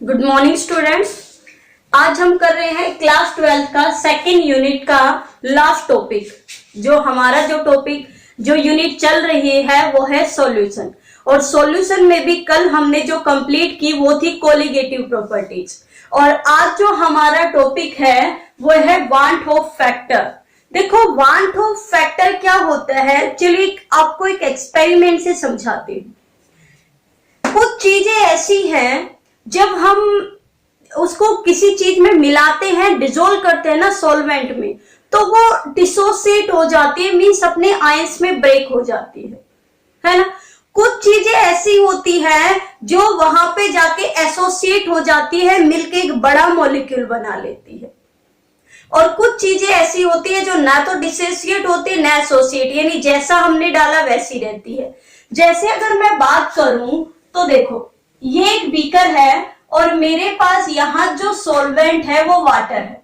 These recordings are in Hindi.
Good morning students. आज हम कर रहे हैं क्लास 12th का सेकेंड यूनिट का लास्ट टॉपिक। जो यूनिट चल रही है वो है सॉल्यूशन, और सॉल्यूशन में भी कल हमने जो कंप्लीट की वो थी कोलिगेटिव प्रॉपर्टीज। और आज जो हमारा टॉपिक है वो है वांट ऑफ फैक्टर। देखो, वांट ऑफ फैक्टर क्या होता है, चलिए आपको एक एक्सपेरिमेंट से समझाती हूँ। कुछ चीजें ऐसी हैं जब हम उसको किसी चीज में मिलाते हैं, डिसॉल्व करते हैं ना सॉल्वेंट में, तो वो डिसोसिएट हो जाती है, मीन्स अपने आयंस में ब्रेक हो जाती है ना। कुछ चीजें ऐसी होती है जो वहां पे जाके एसोसिएट हो जाती है, मिलके एक बड़ा मॉलिक्यूल बना लेती है। और कुछ चीजें ऐसी होती है जो ना तो डिसोसिएट होती है ना एसोसिएट, यानी जैसा हमने डाला वैसी रहती है। जैसे अगर मैं बात करूं तो देखो, ये एक बीकर है और मेरे पास यहां जो सॉल्वेंट है वो वाटर है।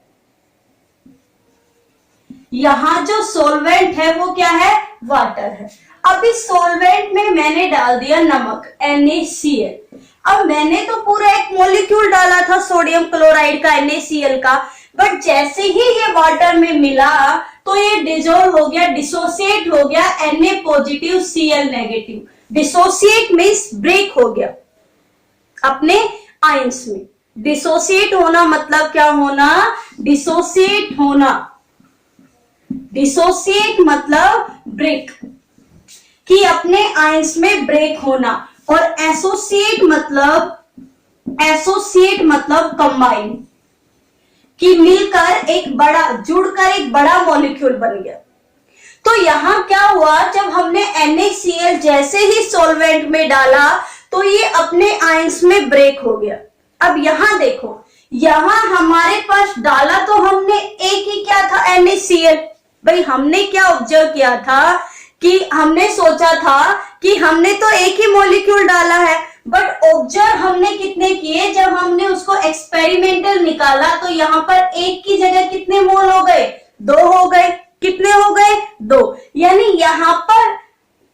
यहां जो सॉल्वेंट है वो क्या है, वाटर है। अब इस सॉल्वेंट में मैंने डाल दिया नमक NaCl। अब मैंने तो पूरा एक मॉलिक्यूल डाला था सोडियम क्लोराइड का, NaCl का, बट जैसे ही ये वाटर में मिला तो ये डिसॉल्व हो गया, डिसोसिएट हो गया, Na positive Cl negative. Dissociate means break हो गया अपने आयंस में। डिसोसिएट होना मतलब क्या होना, डिसोसिएट होना, डिसोसिएट मतलब ब्रेक, कि अपने आयंस में ब्रेक होना। और एसोसिएट मतलब कंबाइन, कि मिलकर एक बड़ा, जुड़कर एक बड़ा मॉलिक्यूल बन गया। तो यहां क्या हुआ, जब हमने NaCl जैसे ही सॉल्वेंट में डाला तो ये अपने आयंस में ब्रेक हो गया। अब यहां देखो, यहां हमारे पास डाला तो हमने एक ही क्या था, NaCl। भाई हमने क्या ऑब्जर्व किया था कि हमने सोचा था कि हमने तो एक ही मॉलिक्यूल डाला है, बट ऑब्जर्व हमने कितने किए, जब हमने उसको एक्सपेरिमेंटल निकाला तो यहां पर एक की जगह कितने मोल हो गए, 2 हो गए। कितने हो गए, 2। यानी यहां पर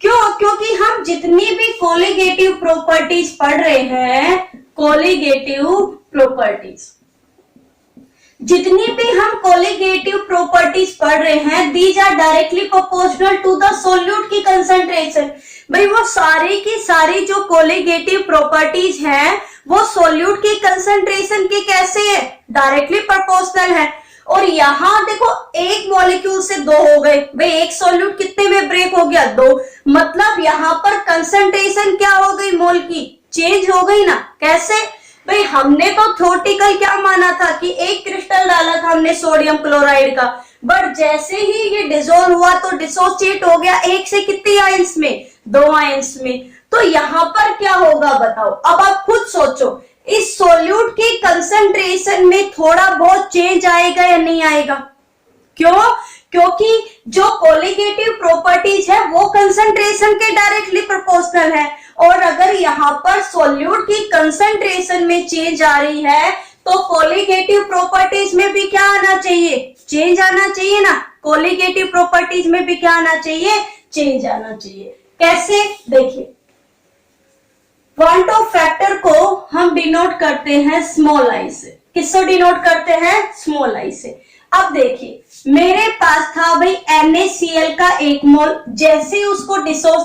क्योंकि हम जितनी भी कोलिगेटिव प्रॉपर्टीज पढ़ रहे हैं, कोलिगेटिव प्रॉपर्टीज, जितनी भी हम कोलिगेटिव प्रॉपर्टीज पढ़ रहे हैं, these are directly proportional to the solute की कंसंट्रेशन। भाई वो सारी की सारी जो कोलिगेटिव प्रॉपर्टीज हैं वो सोल्यूट की कंसंट्रेशन के कैसे है, डायरेक्टली प्रोपोर्शनल है। और यहां देखो, एक मॉलिक्यूल से 2 हो गए। भाई एक सॉल्यूट कितने में ब्रेक हो गया, 2। मतलब यहां पर कंसंट्रेशन क्या हो गई, मोल की चेंज हो गई ना। कैसे, भाई हमने तो थ्योरेटिकल क्या माना था कि एक क्रिस्टल डाला था हमने सोडियम क्लोराइड का, बट जैसे ही ये डिसॉल्व हुआ तो डिसोसिएट हो गया, एक से कितने आयंस में, 2 आयंस में। तो यहां पर क्या होगा बताओ, अब आप खुद सोचो, इस सोल्यूट की कंसंट्रेशन में थोड़ा बहुत चेंज आएगा या नहीं आएगा। क्यों, क्योंकि जो कोलिगेटिव प्रॉपर्टीज है वो कंसंट्रेशन के डायरेक्टली प्रोपोर्शनल है। और अगर यहां पर सोल्यूट की कंसंट्रेशन में चेंज आ रही है तो कोलिगेटिव प्रॉपर्टीज में भी क्या आना चाहिए, चेंज आना चाहिए ना। कोलिगेटिव प्रॉपर्टीज में भी क्या आना चाहिए, चेंज आना चाहिए। कैसे, देखिए, वांट ऑफ फैक्टर को हम डिनोट करते हैं स्मॉल आई से। किससे डिनोट करते हैं, स्मॉल आई से। अब देखिए, मेरे पास था भाई NaCl का 1 मोल, जैसे ही उसको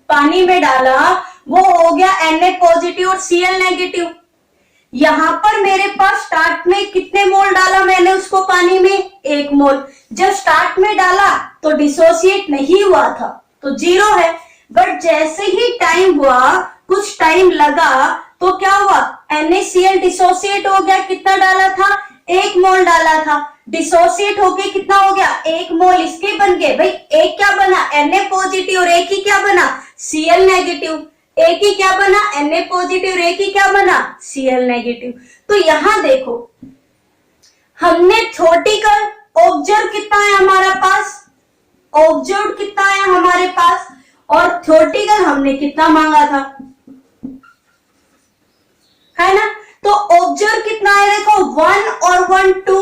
पानी में डाला वो हो गया Na पॉजिटिव और Cl नेगेटिव। यहां पर मेरे पास स्टार्ट में कितने मोल डाला मैंने उसको पानी में, 1 मोल। जब स्टार्ट में डाला तो डिसोसिएट नहीं हुआ था तो 0 है, बट जैसे ही टाइम हुआ, कुछ टाइम लगा, तो क्या हुआ, NaCl डिसोसिएट हो गया। कितना डाला था, 1 मोल डाला था, डिसोसिएट होके कितना हो गया, 1 मोल इसके बन गए। भाई एक क्या बना, Na पॉजिटिव, और एक ही क्या बना, Cl नेगेटिव। एक ही क्या बना, Na पॉजिटिव, और एक ही क्या बना, Cl नेगेटिव। तो यहां देखो, हमने थ्योरेटिकल ऑब्जर्व कितना है हमारा पास, ऑब्जर्व कितना है हमारे पास, और थ्योरेटिकल हमने कितना मांगा था, है ना। तो ऑब्जर्व कितना है, देखो 1 और 1 2।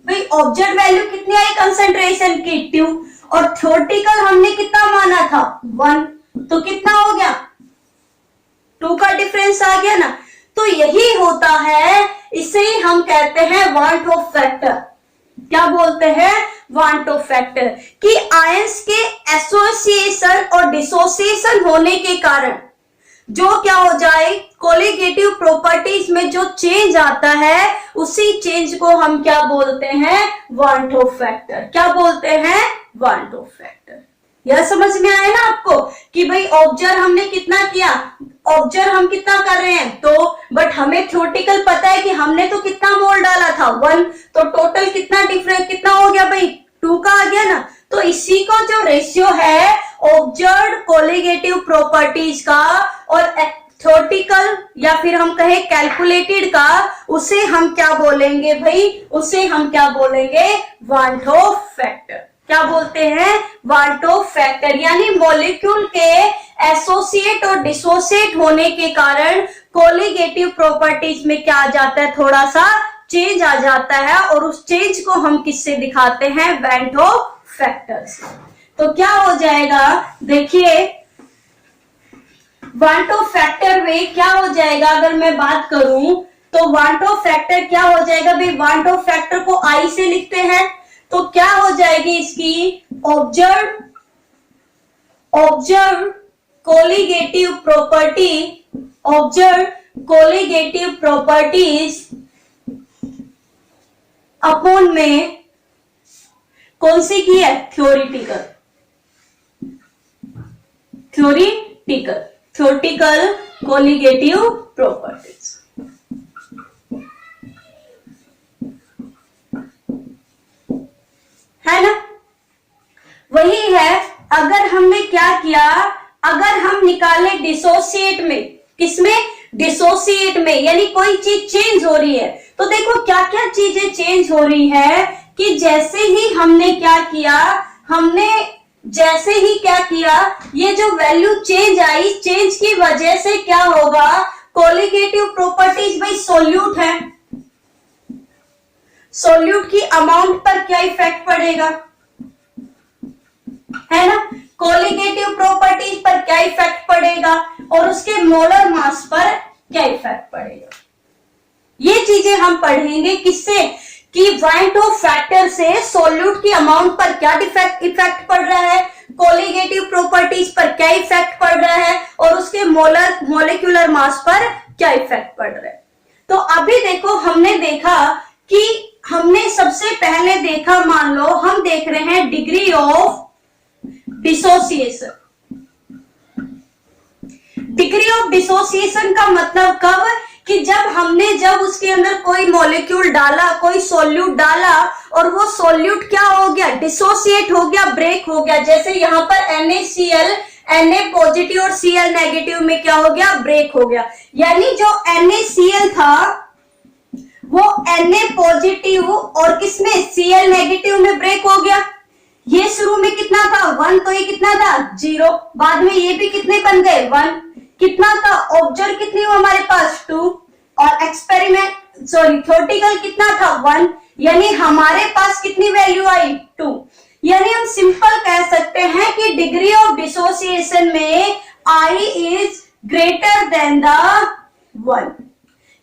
भाई ऑब्जर्व वैल्यू कितनी आई कंसंट्रेशन की, 2। और थ्योरेटिकल हमने कितना माना था, 1। तो कितना हो गया, 2 का डिफरेंस आ गया ना। तो यही होता है, इसे हम कहते हैं वान टू फैक्टर। क्या बोलते हैं? One two factor. कि आयंस के एसोसिएशन और डिसोसिएशन होने के कारण जो क्या हो जाए, कोलिगेटिव प्रॉपर्टीज में जो चेंज आता है, उसी चेंज को हम क्या बोलते हैं? One two factor. क्या बोलते हैं? One two factor. यह समझ में आया ना आपको कि भाई ऑब्जर्व हमने कितना किया, ऑब्जर्व हम कितना कर रहे हैं तो, बट हमें थ्योरेटिकल पता है कि हमने तो कितना मोल डाला था 1, तो टोटल कितना डिफरेंस कितना हो गया भाई? 2 का आ गया ना। तो इसी को जो रेशियो है ऑब्जर्व कोलिगेटिव प्रॉपर्टीज का और थ्योरेटिकल या फिर हम कहें कैलकुलेटेड का, उसे हम क्या बोलेंगे भाई? उसे हम क्या बोलेंगे? One two factor. क्या बोलते हैं? One two factor. यानी मॉलिक्यूल के एसोसिएट और डिसोसिएट होने के कारण कोलिगेटिव प्रॉपर्टीज में क्या आ जाता है? थोड़ा सा चेंज आ जाता है, और उस चेंज को हम किससे दिखाते हैं? वान टू फैक्टर से। तो क्या हो जाएगा? देखिए वान टू फैक्टर में क्या हो जाएगा, अगर मैं बात करूं तो वान टू फैक्टर क्या हो जाएगा भाई? वान टू फैक्टर को आई से लिखते हैं, तो क्या हो जाएगी इसकी? Observe colligative property, observe colligative properties upon में कौन सी की है? थ्योरेटिकल। Theoretical colligative properties. है ना? वही है। अगर हमने क्या किया, अगर हम निकाले डिसोसिएट में, किसमें? डिसोसिएट में, यानी कोई चीज चेंज हो रही है, तो देखो क्या क्या चीजें चेंज हो रही है कि जैसे ही हमने क्या किया, हमने जैसे ही क्या किया, ये जो वैल्यू चेंज आई, चेंज की वजह से क्या होगा? कोलिगेटिव प्रॉपर्टीज भाई सोल्यूट है, सोल्यूट की अमाउंट पर क्या इफेक्ट पड़ेगा? है ना? कोलिगेटिव प्रॉपर्टीज पर क्या इफेक्ट पड़ेगा और उसके मोलर मास पर क्या इफेक्ट पड़ेगा? ये चीजें हम पढ़ेंगे किससे? कि वान टू फैक्टर से सोल्यूट की अमाउंट पर क्या इफेक्ट पड़ रहा है, कोलिगेटिव प्रॉपर्टीज पर क्या इफेक्ट पड़ रहा है, और उसके मोलिकुलर मास पर क्या इफेक्ट पड़ रहा है। तो अभी देखो हमने देखा कि हमने सबसे पहले देखा, मान लो हम देख रहे हैं degree of dissociation. Degree of dissociation का मतलब कब? कि जब उसके अंदर कोई मॉलिक्यूल डाला, कोई सोल्यूट डाला, और वो सोल्यूट क्या हो गया? डिसोसिएट हो गया, ब्रेक हो गया। जैसे यहां पर NaCl, Na पॉजिटिव और Cl नेगेटिव में क्या हो गया? ब्रेक हो गया। यानी जो NaCl था वो Na पॉजिटिव और किसमें? Cl नेगेटिव में ब्रेक हो गया। ये शुरू में कितना था? 1, तो ये कितना था? 0। बाद में ये भी कितने बन गए? 1। कितना था? ऑब्जर्व कितनी हो हमारे पास? 2। और थ्योरेटिकल कितना था? 1। यानी हमारे पास कितनी वैल्यू आई? 2। यानी हम सिंपल कह सकते हैं कि डिग्री ऑफ डिसोसिएशन में I is greater than the 1,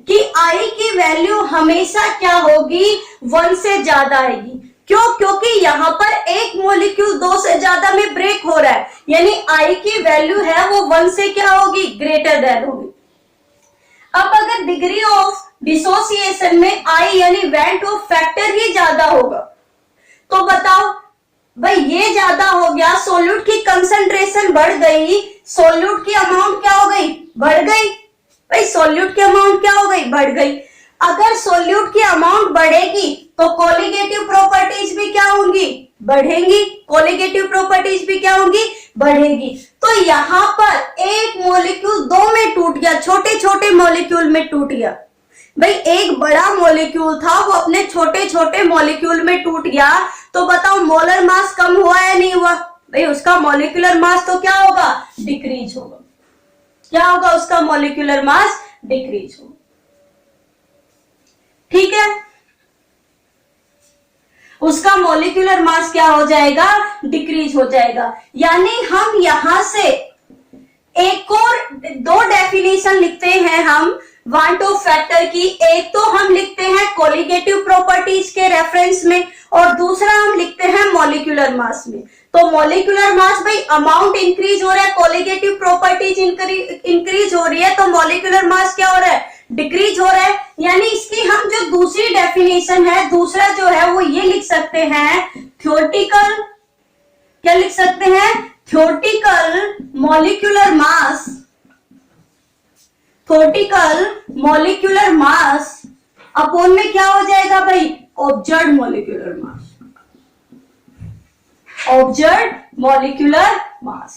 कि I की वैल्यू हमेशा क्या होगी? 1 से ज्यादा आएगी। क्यों? क्योंकि यहां पर एक मॉलिक्यूल 2 से ज्यादा में ब्रेक हो रहा है, यानी I की वैल्यू है वो 1 से क्या होगी? ग्रेटर देन होगी। अब अगर डिग्री ऑफ डिसोसिएशन में I यानी वान टू फैक्टर ही ज्यादा होगा, तो बताओ भाई ये ज्यादा हो गया, सोल्यूट की कंसंट्रेशन बढ़ गई, सोल्यूट की अमाउंट क्या हो गई? बढ़ गई। भाई सोल्यूट की अमाउंट क्या हो गई? बढ़ गई। अगर सोल्यूट की अमाउंट बढ़ेगी तो कोलिगेटिव प्रॉपर्टीज भी क्या होंगी? बढ़ेंगी। कोलिगेटिव प्रॉपर्टीज भी क्या होंगी? बढ़ेगी। तो यहां पर एक मॉलिक्यूल 2 में टूट गया, छोटे छोटे मॉलिक्यूल में टूट गया। भाई एक बड़ा मॉलिक्यूल था, वो अपने छोटे छोटे मॉलिक्यूल में टूट गया, तो बताओ मोलर मास कम हुआ या नहीं हुआ? भाई उसका मॉलिक्यूलर मास तो क्या होगा? डिक्रीज होगा। क्या होगा? उसका मॉलिक्यूलर मास डिक्रीज होगा। ठीक है, उसका मॉलिक्यूलर मास क्या हो जाएगा? डिक्रीज हो जाएगा। यानी हम यहां से एक और 2 डेफिनेशन लिखते हैं हम, वान टू फैक्टर की एक तो हम लिखते हैं कोलिगेटिव प्रॉपर्टीज के रेफरेंस में और दूसरा हम लिखते हैं मॉलिक्यूलर मास में। तो मॉलिक्यूलर मास भाई अमाउंट इंक्रीज हो रहा है, कोलिगेटिव प्रॉपर्टीज इंक्रीज हो रही है, तो मॉलिक्यूलर मास क्या हो रहा है, डिक्रीज हो रहा है। यानी इसकी हम जो दूसरी डेफिनेशन है, दूसरा जो है वो ये लिख सकते हैं थ्योरेटिकल, क्या लिख सकते हैं, theoretical molecular mass, theoretical molecular mass upon में क्या हो जाएगा भाई, observed molecular mass, observed molecular mass.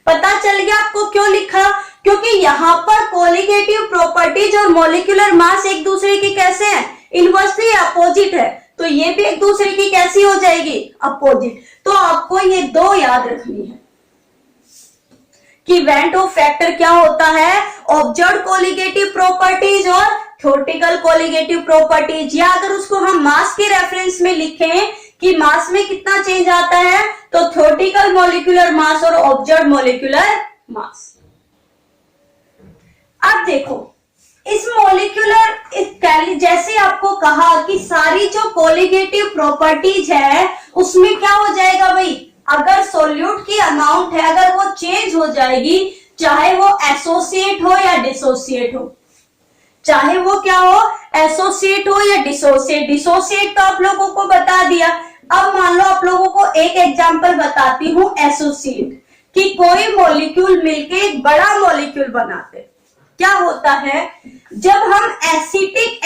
पता चल गया आपको क्यों लिखा, क्योंकि यहां पर कोलिगेटिव प्रॉपर्टीज और मॉलिक्यूलर मास एक दूसरे की कैसे हैं, इनवर्सली अपोजिट है, तो ये भी एक दूसरे की कैसी हो जाएगी, अपोजिट। तो आपको ये दो याद रखनी है कि वैन टू फैक्टर क्या होता है, ऑब्जर्व्ड कोलिगेटिव प्रॉपर्टीज और थ्योरेटिकल कोलिगेटिव प्रॉपर्टीज। या अगर उसको हम मास के रेफरेंस में लिखें कि मास में कितना चेंज आता है, तो थ्योरेटिकल मॉलिक्यूलर मास और ऑब्जर्व्ड मॉलिक्यूलर मास। अब देखो इस मॉलिक्यूलर, जैसे आपको कहा कि सारी जो कोलिगेटिव प्रॉपर्टीज है उसमें क्या हो जाएगा भाई, अगर सोल्यूट की अमाउंट है अगर वो चेंज हो जाएगी, चाहे वो एसोसिएट हो या डिसोसिएट हो, चाहे वो क्या हो, एसोसिएट हो या डिसोसिएट। डिसोसिएट तो आप लोगों को बता दिया। अब मान लो आप लोगों को एक एग्जांपल बताती हूं एसोसिएट, कि कोई मॉलिक्यूल मिलके एक बड़ा मॉलिक्यूल बनाते। क्या होता है, जब हम एसिटिक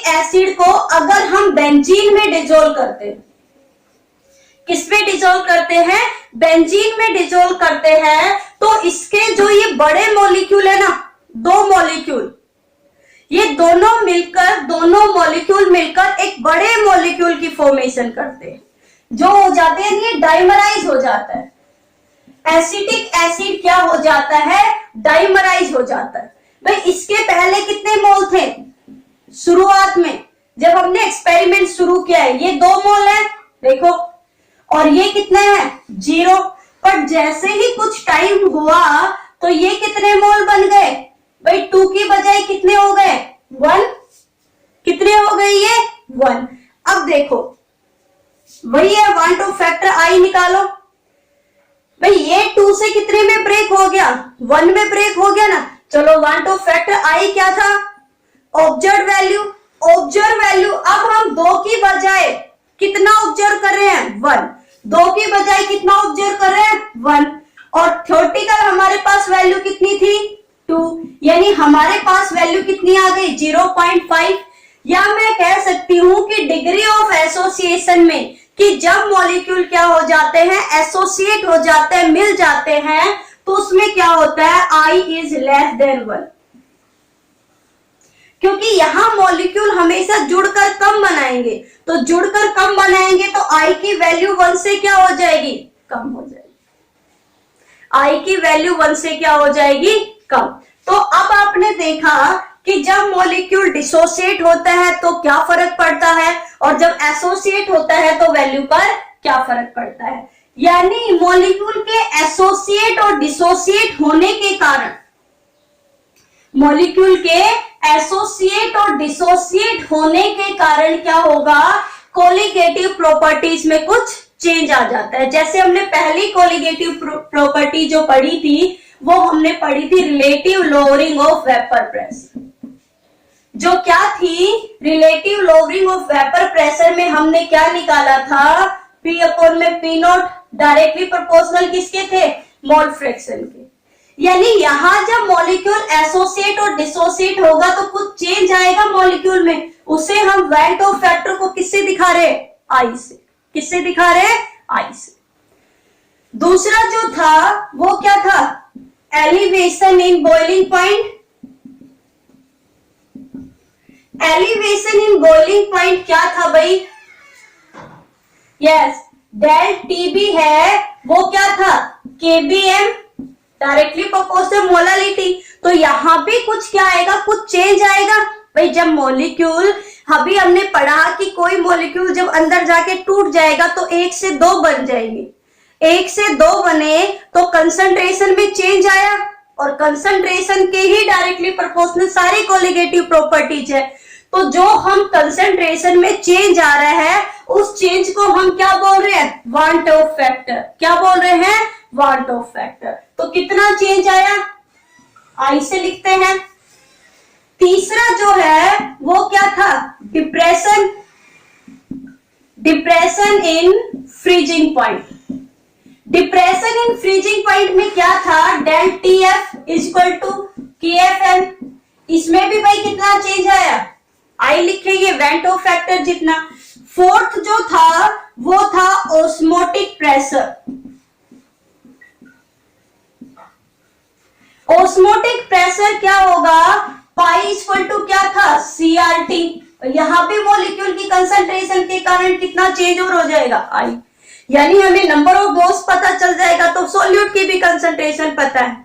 एसिड को अगर हम बेंजीन में डिसॉल्व करते हैं, किसमें डिसॉल्व करते हैं, बेंजीन में डिसॉल्व करते हैं, तो इसके जो ये बड़े मॉलिक्यूल है ना, दो मॉलिक्यूल, ये दोनों मॉलिक्यूल मिलकर एक बड़े मॉलिक्यूल की फॉर्मेशन करते हैं, जो हो जाते हैं ये डाइमराइज हो जाता है। एसिटिक एसिड क्या हो जाता है, डाइमराइज हो जाता है। भाई इसके पहले कितने मोल थे, शुरुआत में जब हमने एक्सपेरिमेंट शुरू किया है ये 2 मोल है देखो, और ये कितने हैं, 0। पर जैसे ही कुछ टाइम हुआ तो ये कितने मोल बन गए भाई, 2 की बजाय कितने हो गए, 1। कितने हो गए ये, 1। अब देखो वही है 1 टू फैक्टर आई निकालो भाई, ये 2 से कितने में ब्रेक हो गया, 1 में ब्रेक हो गया ना। चलो 1 टू फैक्टर आई क्या था, ऑब्जर्व वैल्यू। ऑब्जर्व वैल्यू अब हम 2 की बजाय कितना ऑब्जर्व कर रहे हैं, 1। 2 की बजाय कितना ऑब्जर्व कर रहे हैं, 1। और थ्योरेटिकल हमारे पास वैल्यू कितनी थी, 2, यानी हमारे पास वैल्यू कितनी आ गई, 0.5। या मैं कह सकती हूं कि डिग्री ऑफ एसोसिएशन में, कि जब मॉलिक्यूल क्या हो जाते हैं, एसोसिएट हो जाते हैं, मिल जाते हैं, तो उसमें क्या होता है, I इज लेस देन 1। क्योंकि यहां मॉलिक्यूल हमेशा जुड़कर कम बनाएंगे, तो जुड़कर कम बनाएंगे तो I की वैल्यू 1 से क्या हो जाएगी, कम हो जाएगी। I की वैल्यू 1 से क्या हो जाएगी, कम। तो अब आपने देखा कि जब मॉलिक्यूल डिसोसिएट होता है तो क्या फर्क पड़ता है, और जब एसोसिएट होता है तो वैल्यू पर क्या फर्क पड़ता है। यानी मॉलिक्यूल के एसोसिएट और डिसोसिएट होने के कारण, मॉलिक्यूल के एसोसिएट और डिसोसिएट होने के कारण क्या होगा, कोलिगेटिव प्रॉपर्टीज में कुछ चेंज आ जाता है। जैसे हमने पहली कोलिगेटिव प्रॉपर्टी जो पढ़ी थी वो हमने पढ़ी थी relative lowering of vapour pressure. जो क्या थी, relative lowering of vapour pressure में हमने क्या निकाला था, P अपॉन में P नॉट डायरेक्टली प्रोपोर्शनल किसके थे, मोल फ्रैक्शन के। यानी यहां जब मॉलिक्यूल एसोसिएट और डिसोसिएट होगा तो कुछ चेंज आएगा मॉलिक्यूल में, उसे हम वैन टू फैक्टर को किससे दिखा रहे, आई से। किससे दिखा रहे, आई से। दूसरा जो था वो क्या था, elevation in boiling point. Elevation in boiling point क्या था भाई, यस, डेल टीबी है, वो क्या था, केबीएम डायरेक्टली प्रोपोर्शनल मोलालिटी। तो यहां भी कुछ क्या आएगा, कुछ चेंज आएगा भाई। जब मॉलिक्यूल, अभी हमने पढ़ा कि कोई मॉलिक्यूल जब अंदर जाके टूट जाएगा तो 1 से 2 बन जाएंगे, 1 से 2 बने तो कंसंट्रेशन में चेंज आया, और कंसंट्रेशन के ही डायरेक्टली प्रोपोर्शनल सारी कोलिगेटिव प्रॉपर्टीज है। तो जो हम कंसंट्रेशन में चेंज आ रहा है उस चेंज को हम क्या बोल रहे हैं, वान टू फैक्टर। क्या बोल रहे हैं, वान टू फैक्टर। तो कितना चेंज आया, आई से लिखते हैं। तीसरा जो है वो क्या था, depression, depression in freezing point. Depression in freezing point में क्या था, del T F is equal to K F M. इसमें भी भाई कितना चेंज आया, आई लिखेंगे वेन टू फैक्टर जितना। फोर्थ जो था वो था ऑस्मोटिक प्रेशर। ऑस्मोटिक प्रेशर क्या होगा, पाई इक्वल टू क्या था, सीआरटी। यहां पे मॉलिक्यूल की कंसंट्रेशन के कारण कितना चेंज और हो जाएगा, आई। यानी हमें नंबर ऑफ मोल्स पता चल जाएगा तो सॉल्यूट की भी कंसंट्रेशन पता है।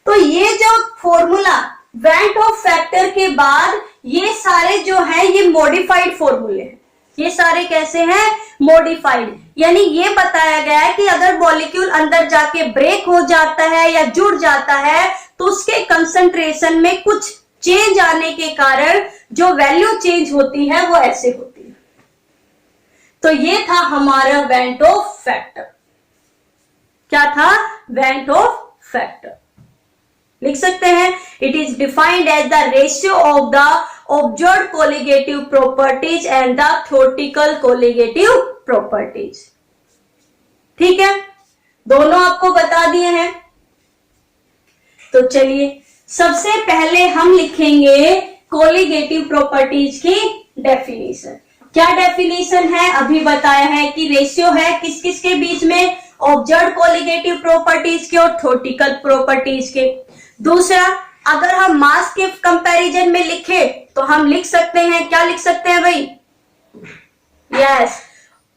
तो ये जो फॉर्मूला वैन टू फैक्टर के बाद ये सारे जो है ये मॉडिफाइड फॉर्मूले हैं। ये सारे कैसे हैं, मॉडिफाइड। यानी ये बताया गया है कि अगर मॉलिक्यूल अंदर जाके ब्रेक हो जाता है या जुड़ जाता है तो उसके कंसंट्रेशन में कुछ चेंज आने के कारण जो वैल्यू चेंज होती है वो ऐसे होती है। तो ये था हमारा वैन टू फैक्टर। क्या था, वैन टू फैक्टर। लिख सकते हैं, it is defined as the ratio of the observed colligative properties and the theoretical colligative properties. ठीक है, दोनों आपको बता दिए हैं। तो चलिए सबसे पहले हम लिखेंगे कोलिगेटिव प्रॉपर्टीज की डेफिनेशन। क्या डेफिनेशन है, अभी बताया है कि रेशियो है किस किस के बीच में, ऑब्जर्व्ड कोलिगेटिव प्रॉपर्टीज के और थ्योरेटिकल प्रॉपर्टीज के। दूसरा, अगर हम मास के कंपैरिजन में लिखे तो हम लिख सकते हैं, क्या लिख सकते हैं भाई, यस,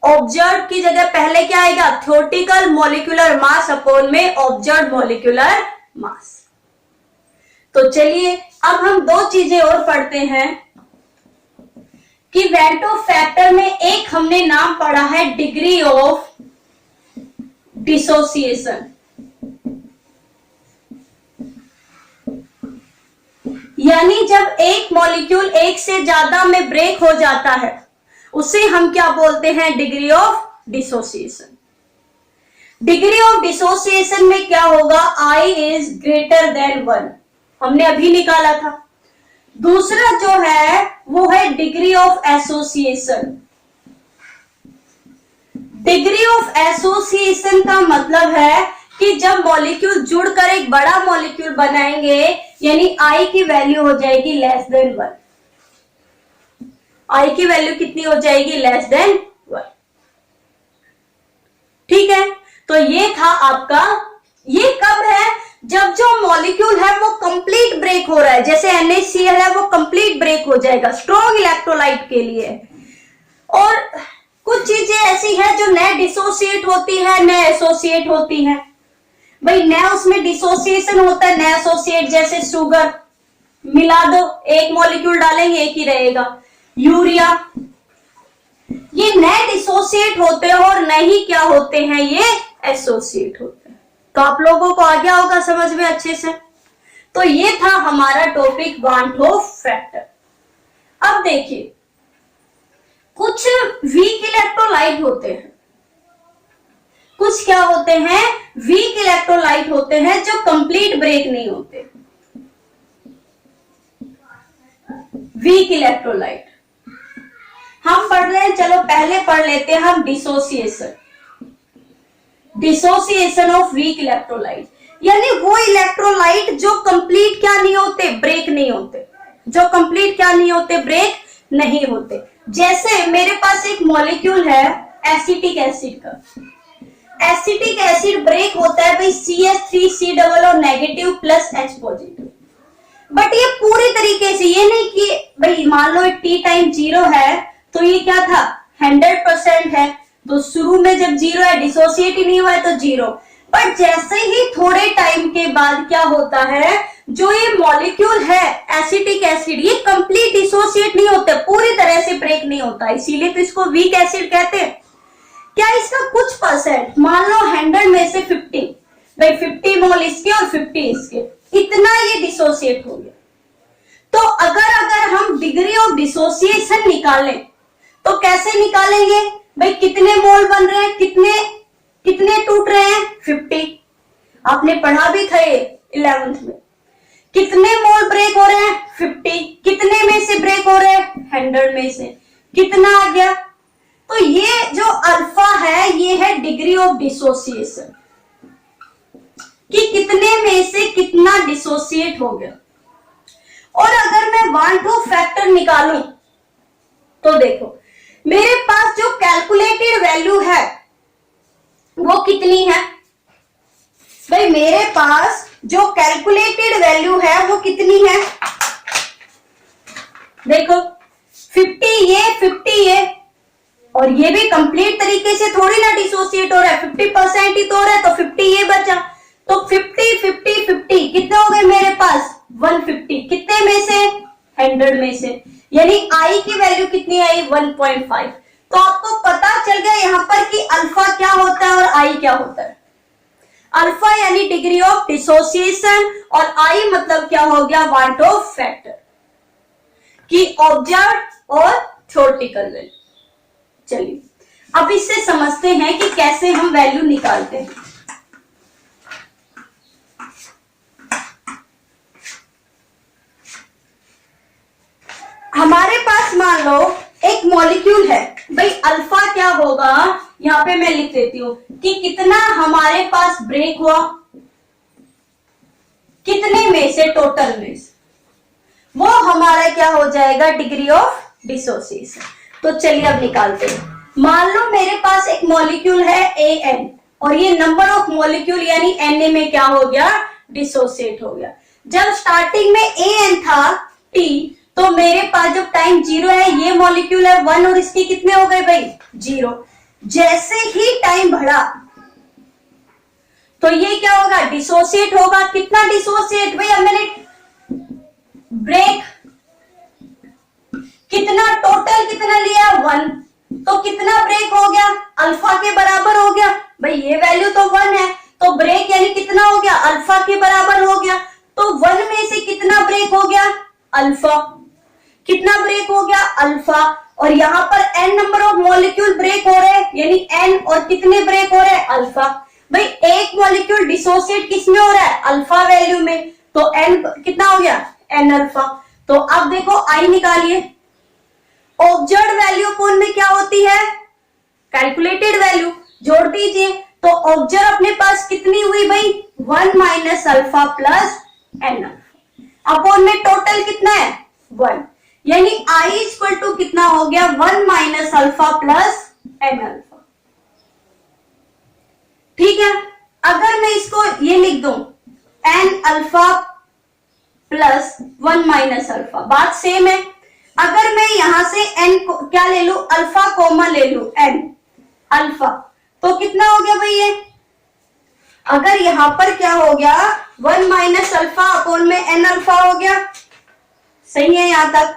ऑब्जर्व की जगह पहले क्या आएगा, थ्योरेटिकल मॉलिक्यूलर मास अपॉन में ऑब्जर्व मॉलिक्यूलर मास। तो चलिए अब हम दो चीजें और पढ़ते हैं कि वैन टू फैक्टर में एक हमने नाम पढ़ा है डिग्री ऑफ डिसोसिएशन। यानी जब एक मॉलिक्यूल एक से ज्यादा में ब्रेक हो जाता है उसे हम क्या बोलते हैं, degree of dissociation. Degree of dissociation में क्या होगा, आई इज ग्रेटर देन 1, हमने अभी निकाला था। दूसरा जो है वो है degree of association. Degree of association का मतलब है कि जब मॉलिक्यूल जुड़कर एक बड़ा मॉलिक्यूल बनाएंगे यानी आई की वैल्यू हो जाएगी लेस देन 1। आई की वैल्यू कितनी हो जाएगी, लेस देन 1। ठीक है, तो ये था आपका, ये कब है, जब जो मॉलिक्यूल है वो कंप्लीट ब्रेक हो रहा है, जैसे NaCl है वो कंप्लीट ब्रेक हो जाएगा स्ट्रॉन्ग इलेक्ट्रोलाइट के लिए। और कुछ चीजें ऐसी है जो नए डिसोसिएट होती है, नए एसोसिएट होती है। भाई नया उसमें डिसोसिएशन होता है, नया एसोसिएट, जैसे शुगर मिला दो, एक मॉलिक्यूल डालेंगे एक ही रहेगा। यूरिया, ये नए डिसोसिएट होते हैं और नहीं क्या होते हैं, ये एसोसिएट होते हैं। तो आप लोगों को आ गया होगा समझ में अच्छे से। तो ये था हमारा टॉपिक वैन टू फैक्टर। अब देखिए कुछ वीक इलेक्ट्रोलाइट होते हैं, कुछ क्या होते हैं, वीक इलेक्ट्रोलाइट होते हैं जो कंप्लीट ब्रेक नहीं होते। वीक इलेक्ट्रोलाइट हम पढ़ रहे हैं, चलो पहले पढ़ लेते हैं हम dissociation. Dissociation of weak electrolyte, यानी वो इलेक्ट्रोलाइट जो कंप्लीट क्या नहीं होते, ब्रेक नहीं होते, जो कंप्लीट क्या नहीं होते, ब्रेक नहीं होते। जैसे मेरे पास एक मॉलिक्यूल है एसिटिक एसिड का, एसिटिक एसिड ब्रेक होता है भाई CH3COO negative plus H positive. But ये पूरी तरीके से, ये नहीं कि भाई मान लो T टाइम 0 है तो ये क्या था 100% है, तो शुरू में जब 0 है, डिसोसिएट ही नहीं हुआ है तो 0। पर जैसे ही थोड़े टाइम के बाद क्या होता है, जो ये मॉलिक्यूल है एसिटिक एसिड, ये कंप्लीट डिसोसिएट नहीं होता, पूरी तरह से ब्रेक नहीं होता, इसीलिए तो इसको वीक एसिड कहते हैं। क्या इसका कुछ परसेंट, मान लो 100 में से 50, भाई 50 मोल इसके और 50 इसके, इतना ये डिसोसिएट हो गया। तो अगर हम डिग्री ऑफ डिसोसिएशन निकालें तो कैसे निकालेंगे भाई, कितने मोल बन रहे हैं, कितने टूट रहे हैं, 50। आपने पढ़ा भी था 11th में। कितने मोल ब्रेक हो रहे हैं, 50। कितने में से ब्रेक हो रहे हैं, 100 में से। कितना आ गया, तो ये जो अल्फा है ये है डिग्री ऑफ डिसोसिएशन, कि कितने में से कितना डिसोसिएट हो गया। और अगर मैं 1 2 फैक्टर निकालूं तो देखो मेरे पास जो कैलकुलेटेड वैल्यू है वो कितनी है भाई, मेरे पास जो कैलकुलेटेड वैल्यू है वो कितनी है, देखो 50 ये और ये भी कंप्लीट तरीके से थोड़ी ना डिसोसिएट हो रहा है, 50% ही तो हो रहा है, तो 50 ये बचा। तो 50 50 50 कितने हो गए मेरे पास, 150। कितने में से, 100 में से, यानी आई की वैल्यू कितनी आई, 1.5। तो आपको पता चल गया यहां पर कि अल्फा क्या होता है और आई क्या होता है। अल्फा यानी डिग्री ऑफ डिसोसिएशन और आई मतलब क्या हो गया, वांट ऑफ फैक्टर, कि ऑब्जर्व और थ्योरेटिकल वैल्यू। चलिए अब इससे समझते हैं कि कैसे हम वैल्यू निकालते हैं। हमारे पास मान लो एक मॉलिक्यूल है भाई, अल्फा क्या होगा, यहां पे मैं लिख देती हूं कि कितना हमारे पास ब्रेक हुआ, कितने में से, टोटल में से, वो हमारा क्या हो जाएगा, डिग्री ऑफ डिसोसिएशन। तो चलिए अब निकालते हैं। मान लो मेरे पास एक मॉलिक्यूल है AN और ये नंबर ऑफ मॉलिक्यूल यानी Na में क्या हो गया, डिसोसिएट हो गया। जब स्टार्टिंग में AN था T, तो मेरे पास जब टाइम 0 है, ये मॉलिक्यूल है 1 और इसकी कितने हो गए भाई, 0। जैसे ही टाइम बढ़ा तो ये क्या होगा, डिसोसिएट होगा। कितना डिसोसिएट भाई, अब मैंने ब्रेक कितना, टोटल कितना लिया, 1, तो कितना ब्रेक हो गया, अल्फा के बराबर हो गया भाई, ये वैल्यू तो 1 है, तो ब्रेक यानी कितना हो गया, अल्फा के बराबर हो गया। तो 1 में से कितना ब्रेक हो गया, अल्फा। कितना ब्रेक हो गया, अल्फा। और यहां पर n number of molecule break हो रहे हैं, यानी n, और कितने ब्रेक हो रहे हैं, अल्फा। भाई एक मॉलिक्यूल डिसोसिएट किस में हो रहा है, अल्फा वैल्यू में, तो n कितना हो गया, n अल्फा। तो अब देखो आई निकालिए, ऑब्जर्व वैल्यू अपोन में क्या होती है, कैलकुलेटेड वैल्यू, जोड़ दीजिए। तो ऑब्जर्व अपने पास कितनी हुई भाई, 1 minus alpha plus n alpha, upon में टोटल कितना है, 1, यानी I इक्वल टू कितना हो गया, 1 minus alpha plus n alpha. ठीक है, अगर मैं इसको ये लिख दूं n alpha plus 1 minus alpha, बात सेम है। अगर मैं यहां से n को क्या ले लू, अल्फा कॉमन ले लू, n अल्फा, तो कितना हो गया भाई ये, अगर यहां पर क्या हो गया, 1 माइनस अल्फा अपोन में n अल्फा हो गया, सही है यहां तक,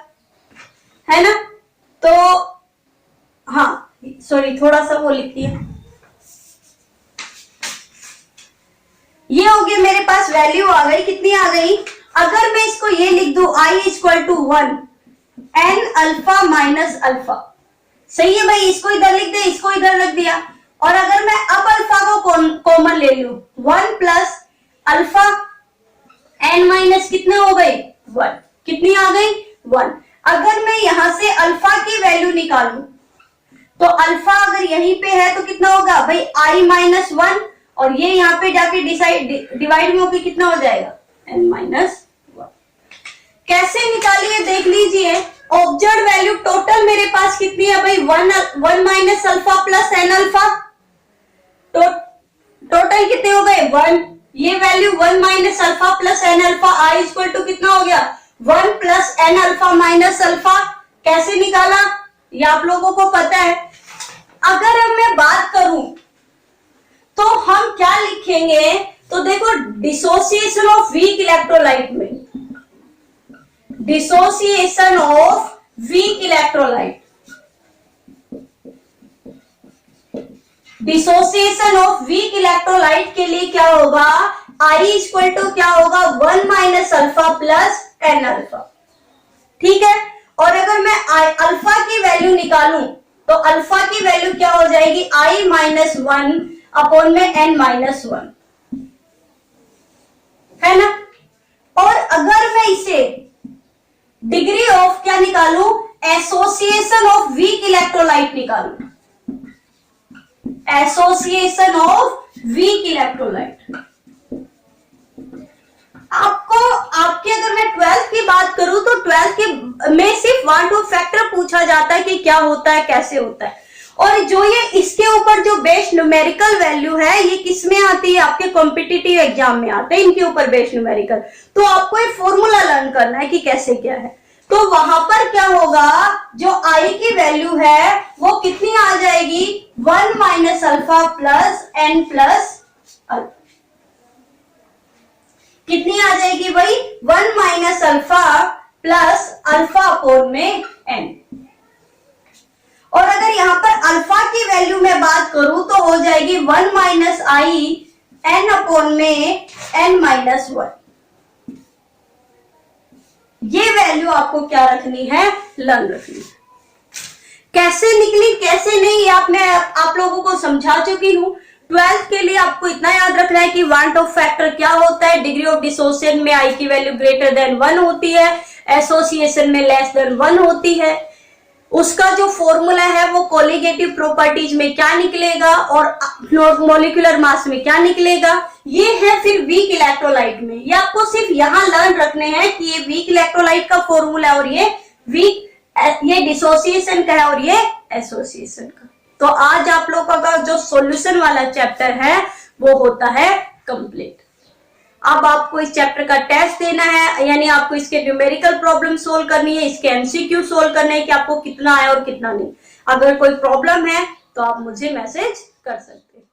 है ना। तो हाँ सॉरी, थोड़ा सा वो लिख दिया, ये हो गया मेरे पास वैल्यू आ गई, कितनी आ गई। अगर मैं इसको ये लिख दूं I equal to 1 n alpha minus alpha, सही है भाई, इसको इधर लिख दे, इसको इधर रख दिया। और अगर मैं अब अल्फा को कॉमन ले लूं, 1 प्लस अल्फा n माइनस कितने हो गए, 1, कितनी आ गई, 1। अगर मैं यहां से अल्फा की वैल्यू निकालूं तो अल्फा अगर यहीं पे है तो कितना होगा भाई, I माइनस 1, और ये यहाँ पे जाके डिवाइड में होकर कितना हो जाएगा, n माइनस 1। कैसे निकालिए देख लीजिए, ऑब्जर्व वैल्यू टोटल मेरे पास कितनी है भाई, 1 minus alpha plus n alpha, total कितने हो गए, 1। ये value 1 minus alpha plus n alpha, I equal to कितना हो गया, 1 plus n alpha minus alpha. कैसे निकाला ये आप लोगों को पता है। अगर अब मैं बात करूं तो हम क्या लिखेंगे, तो देखो डिसोसिएशन ऑफ वीक इलेक्ट्रोलाइट में, dissociation of weak electrolyte, dissociation of weak electrolyte के लिए क्या होगा, I इक्वल टू क्या होगा 1 minus alpha plus n alpha. ठीक है, और अगर मैं अल्फा की वैल्यू निकालूं तो अल्फा की वैल्यू क्या हो जाएगी, I माइनस 1 अपॉन में n माइनस 1, है ना। और अगर मैं इसे डिग्री ऑफ क्या निकालूं, एसोसिएशन ऑफ वीक इलेक्ट्रोलाइट निकालूं, एसोसिएशन ऑफ वीक इलेक्ट्रोलाइट। आपको आपके अगर मैं 12th की बात करूं तो 12th के में सिर्फ 1-2 फैक्टर पूछा जाता है कि क्या होता है, कैसे होता है। और जो ये इसके ऊपर जो बेस्ड न्यूमेरिकल वैल्यू है ये किसमें आती है, आपके कॉम्पिटिटिव एग्जाम में आते हैं इनके ऊपर बेस्ड न्यूमेरिकल। तो आपको एक फॉर्मूला लर्न करना है कि कैसे क्या है। तो वहां पर क्या होगा, जो आई की वैल्यू है वो कितनी आ जाएगी, 1 minus alpha plus n plus alpha. कितनी आ जाएगी भाई, 1 minus alpha plus alpha upon में एन। और अगर यहां पर अल्फा की वैल्यू में बात करूं तो हो जाएगी 1 माइनस आई एन अपॉन में एन माइनस 1। ये वैल्यू आपको क्या रखनी है, लर्न रखनी है। कैसे निकली कैसे नहीं आप लोगों को समझा चुकी हूं। 12th के लिए आपको इतना याद रखना है कि वांट ऑफ फैक्टर क्या होता है, डिग्री ऑफ डिसोसिएशन में आई की वैल्यू ग्रेटर देन 1 होती है, एसोसिएशन में लेस देन 1 होती है। उसका जो फॉर्मूला है वो कोलिगेटिव प्रॉपर्टीज में क्या निकलेगा और मॉलिक्यूलर मास में क्या निकलेगा, ये है फिर वीक इलेक्ट्रोलाइट में। ये आपको सिर्फ यहां लर्न रखने हैं कि ये वीक इलेक्ट्रोलाइट का फॉर्मूला है और ये डिसोसिएशन का है और ये एसोसिएशन का। तो आज आप लोगों का जो सॉल्यूशन वाला चैप्टर है वो होता है कंप्लीट। अब आपको इस चैप्टर का टेस्ट देना है, यानी आपको इसके न्यूमेरिकल प्रॉब्लम सोल्व करनी है, इसके एमसीक्यू सोल्व करने हैं कि आपको कितना आया और कितना नहीं। अगर कोई प्रॉब्लम है तो आप मुझे मैसेज कर सकते हैं।